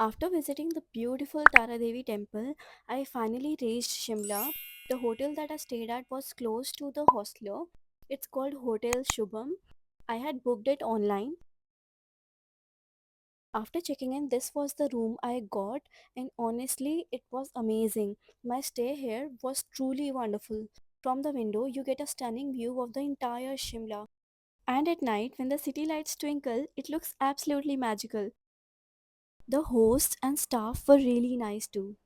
After visiting the beautiful Tara Devi temple, I finally reached Shimla. The hotel that I stayed at was close to the hostel. It's called Hotel Shubham. I had booked it online. After checking in, this was the room I got, and honestly, it was amazing. My stay here was truly wonderful. From the window, you get a stunning view of the entire Shimla. And at night, when the city lights twinkle, it looks absolutely magical. The hosts and staff were really nice too.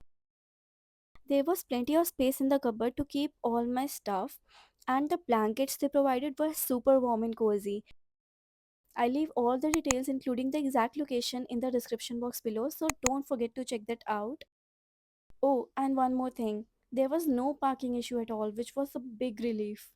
There was plenty of space in the cupboard to keep all my stuff, and the blankets they provided were super warm and cozy. I leave all the details, including the exact location, in the description box below, so don't forget to check that out. Oh, and one more thing, there was no parking issue at all, which was a big relief.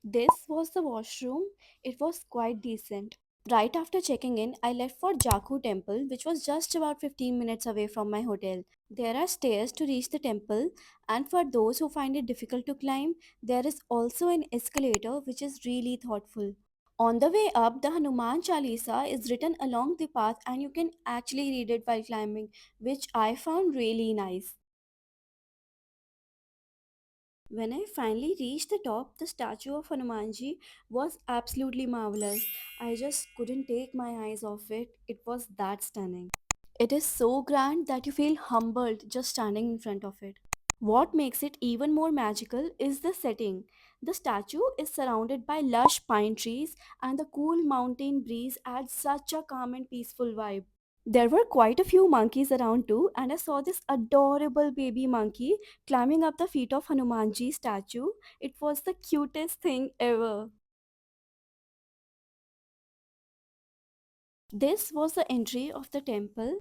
This was the washroom, it was quite decent. Right after checking in, I left for Jakku temple, which was just about 15 minutes away from my hotel. There are stairs to reach the temple, and for those who find it difficult to climb, there is also an escalator which is really thoughtful. On the way up, the Hanuman Chalisa is written along the path, and you can actually read it while climbing, which I found really nice. When I finally reached the top, the statue of Hanumanji was absolutely marvelous. I just couldn't take my eyes off it. It was that stunning. It is so grand that you feel humbled just standing in front of it. What makes it even more magical is the setting. The statue is surrounded by lush pine trees, and the cool mountain breeze adds such a calm and peaceful vibe. There were quite a few monkeys around too, and I saw this adorable baby monkey climbing up the feet of Hanumanji statue. It was the cutest thing ever. This was the entry of the temple.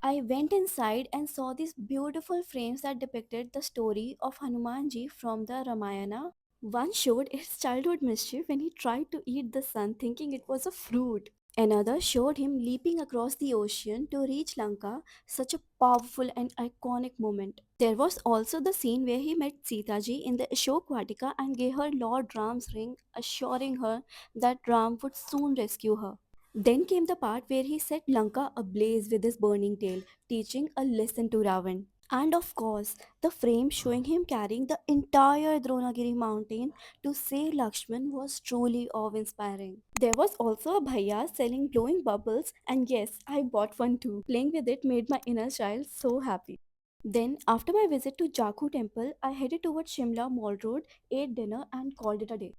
I went inside and saw these beautiful frames that depicted the story of Hanumanji from the Ramayana. One showed his childhood mischief when he tried to eat the sun thinking it was a fruit. Another showed him leaping across the ocean to reach Lanka, such a powerful and iconic moment. There was also the scene where he met Sita ji in the Ashok Vatika and gave her Lord Ram's ring, assuring her that Ram would soon rescue her. Then came the part where he set Lanka ablaze with his burning tail, teaching a lesson to Ravan. And of course, the frame showing him carrying the entire Dronagiri mountain to save Lakshman was truly awe-inspiring. There was also a bhaiya selling glowing bubbles, and yes, I bought one too. Playing with it made my inner child so happy. Then, after my visit to Jakku temple, I headed towards Shimla Mall Road, ate dinner, and called it a day.